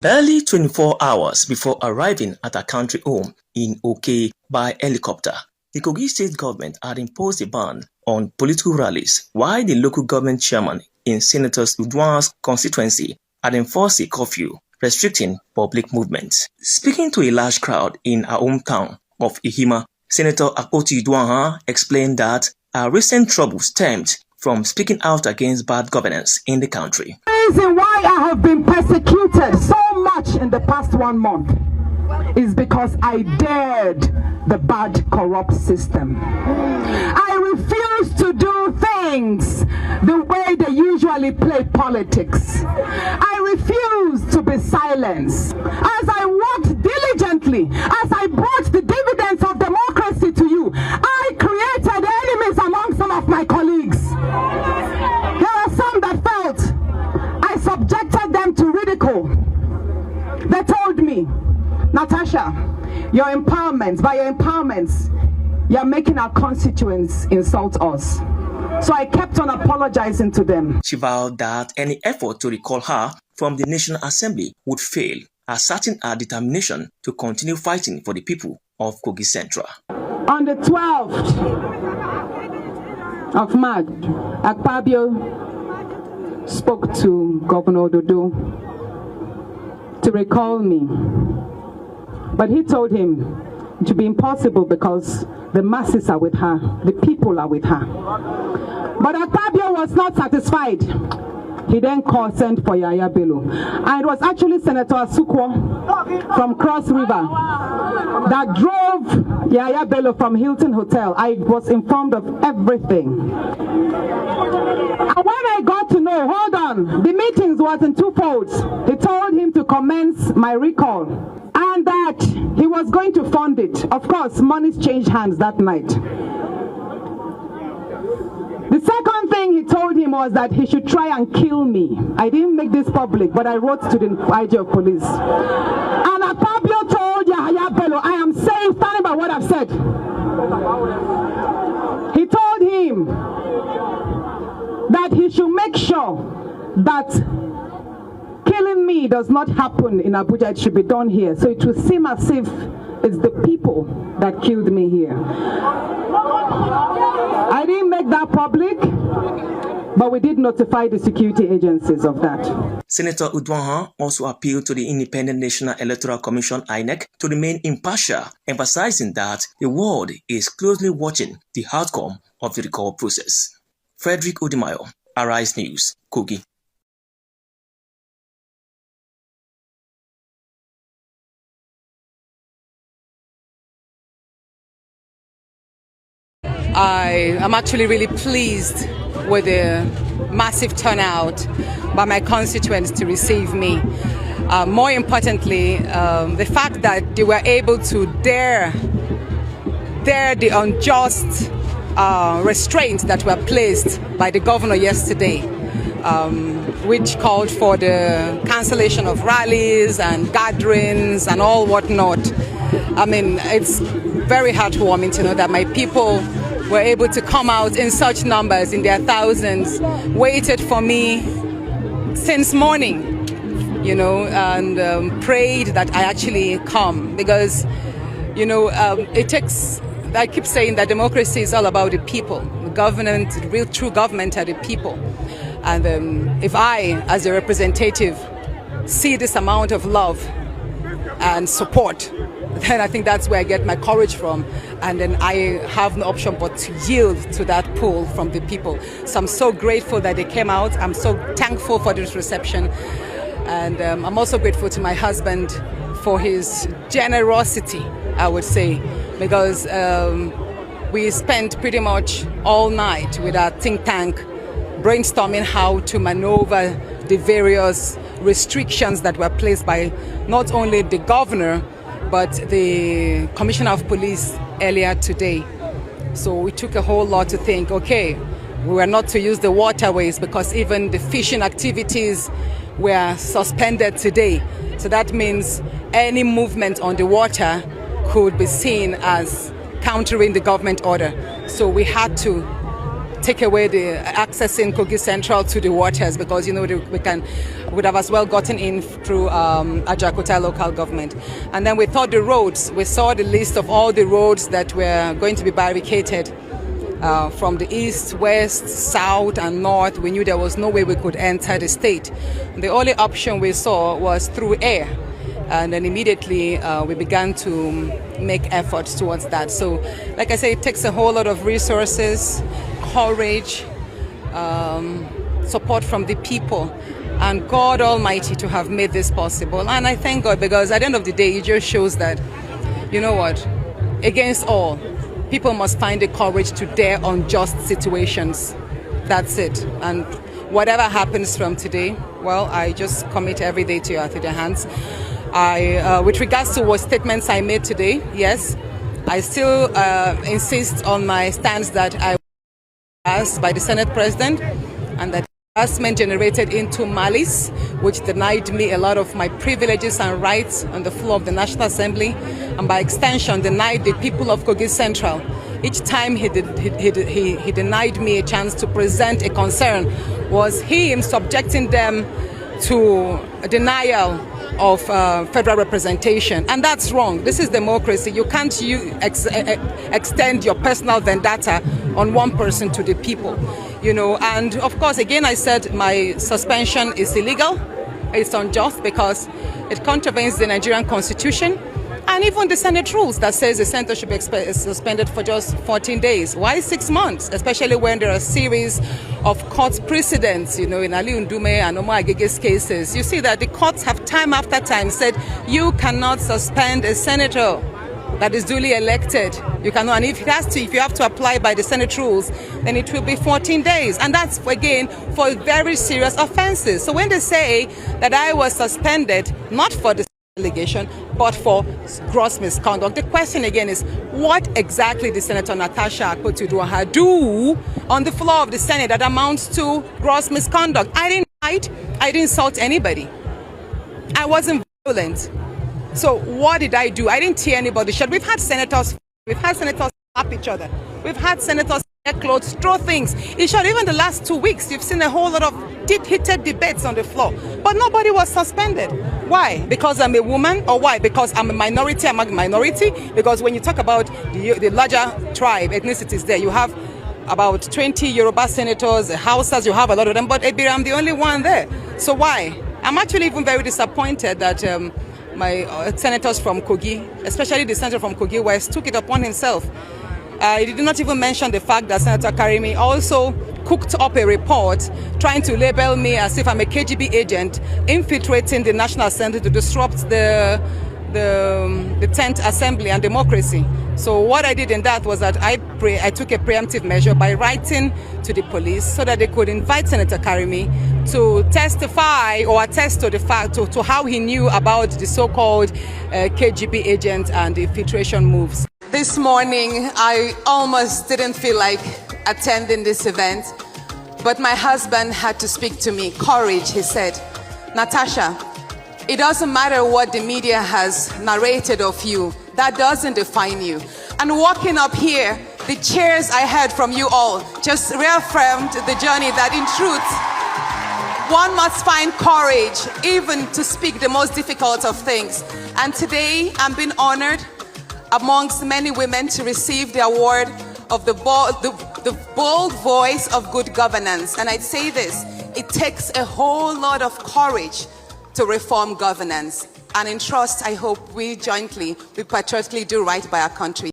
Barely 24 hours before arriving at her country home in Oke by helicopter, the Kogi state government had imposed a ban on political rallies, while the local government chairman in Senator Udwan's constituency had enforced a curfew restricting public movement. Speaking to a large crowd in her hometown of Ihima, Senator Akpoti Udwan explained that her recent trouble stemmed from speaking out against bad governance in the country. The reason why I have been persecuted so much in the past 1 month is because I dared the bad, corrupt system. I refuse to do things the way they usually play politics. I refuse to be silenced. As I worked diligently, as I brought the dividends of democracy to you, I created enemies among some of my colleagues. There are some that felt I subjected them to ridicule. They told me, Natasha, your empowerment, by your empowerments, you're making our constituents insult us. So I kept on apologizing to them. She vowed that any effort to recall her from the National Assembly would fail, asserting her determination to continue fighting for the people of Kogi Central. On the 12th of March, Akpabio spoke to Governor Dodo to recall me. But he told him to be impossible because the masses are with her, the people are with her. But Akpabio was not satisfied. He then sent for Yaya Bello. And it was actually Senator Asukwo from Cross River that drove Yaya Bello from Hilton Hotel. I was informed of everything. And when I got to know, hold on, the meetings was in two folds. He told him to commence my recall and that he was going to fund it. Of course, monies changed hands that night. The second thing he told him was that he should try and kill me. I didn't make this public, but I wrote to the IG of police. And Akpabio told Yahya Bello, I am safe, standing by what I've said. He told him that he should make sure that killing me does not happen in Abuja, it should be done here. So it will seem as if it's the people that killed me here. I didn't make that public, but we did notify the security agencies of that. Senator Udwan also appealed to the Independent National Electoral Commission (INEC) to remain impartial, emphasizing that the world is closely watching the outcome of the recall process. Frederick Odimayo, Arise News, Kogi. I am actually really pleased with the massive turnout by my constituents to receive me. More importantly, the fact that they were able to dare the unjust restraints that were placed by the governor yesterday, which called for the cancellation of rallies and gatherings and all whatnot. I mean, it's very heartwarming to know that my people were able to come out in such numbers, in their thousands, waited for me since morning, you know, and prayed that I actually come. Because, you know, it takes, I keep saying that democracy is all about the people. The government, the real true government are the people. And if I, as a representative, see this amount of love and support, then I think that's where I get my courage from. And then I have no option but to yield to that pull from the people. So I'm so grateful that they came out. I'm so thankful for this reception. And I'm also grateful to my husband for his generosity, I would say, because we spent pretty much all night with our think tank brainstorming how to maneuver the various restrictions that were placed by not only the governor, but the Commissioner of Police earlier today. So we took a whole lot to think, okay, we were not to use the waterways because even the fishing activities were suspended today. So that means any movement on the water could be seen as countering the government order. So we had to take away the accessing Kogi Central to the waters because, you know, we can would have as well gotten in through Ajakuta local government. And then we thought the roads, we saw the list of all the roads that were going to be barricaded from the east, west, south and north. We knew there was no way we could enter the state. The only option we saw was through air. And then immediately we began to make efforts towards that. So, like I say, it takes a whole lot of resources, courage, support from the people, and God Almighty to have made this possible. And I thank God, because at the end of the day, it just shows that, you know what, against all, people must find the courage to dare unjust situations. That's it. And whatever happens from today, well, I just commit every day to your hands. With regards to what statements I made today, yes, I still insist on my stance that I was asked by the Senate President, and that harassment generated into malice, which denied me a lot of my privileges and rights on the floor of the National Assembly, and by extension denied the people of Kogi Central. Each time he denied me a chance to present a concern was him subjecting them to a denial of federal representation, and that's wrong. This is democracy. You can't extend your personal vendetta on one person to the people, you know. And of course, again, I said my suspension is illegal. It's unjust because it contravenes the Nigerian Constitution and even the Senate rules that says the senator should be suspended for just 14 days. Why 6 months? Especially when there are a series of court precedents, you know, in Ali Ndume and Omar Agege's cases. You see that the courts have time after time said you cannot suspend a senator that is duly elected. You cannot, and if you have to apply by the Senate rules, then it will be 14 days. And that's, again, for very serious offenses. So when they say that I was suspended, not for the allegation, but for gross misconduct, the question again is, what exactly did Senator Natasha Akpotiuduaghan do on the floor of the Senate that amounts to gross misconduct? I didn't fight. I didn't insult anybody. I wasn't violent. So what did I do? I didn't tear anybody short. We've had senators slap each other. We've had senators tear clothes, throw things. In short, even the last 2 weeks, you've seen a whole lot of heated debates on the floor. But nobody was suspended. Why? Because I'm a woman, or why? Because I'm a minority among a minority? Because when you talk about the larger tribe, ethnicities there, you have about 20 Yoruba senators, Hausas, you have a lot of them, but I'm the only one there. So why? I'm actually even very disappointed that my senators from Kogi, especially the senator from Kogi West, took it upon himself. He did not even mention the fact that Senator Karimi also cooked up a report trying to label me as if I'm a KGB agent infiltrating the National Assembly to disrupt the 10th Assembly and democracy. So what I did in that was that I took a preemptive measure by writing to the police so that they could invite Senator Karimi to testify or attest to the fact to how he knew about the so-called KGB agent and the infiltration moves. This morning, I almost didn't feel like attending this event, but my husband had to speak to me. Courage, he said. Natasha, it doesn't matter what the media has narrated of you. That doesn't define you. And walking up here, the cheers I heard from you all just reaffirmed the journey that in truth, one must find courage even to speak the most difficult of things. And today, I'm being honored amongst many women to receive the award of the bold voice of good governance. And I'd say this, it takes a whole lot of courage to reform governance. And in trust, I hope we jointly, we patriotically do right by our country.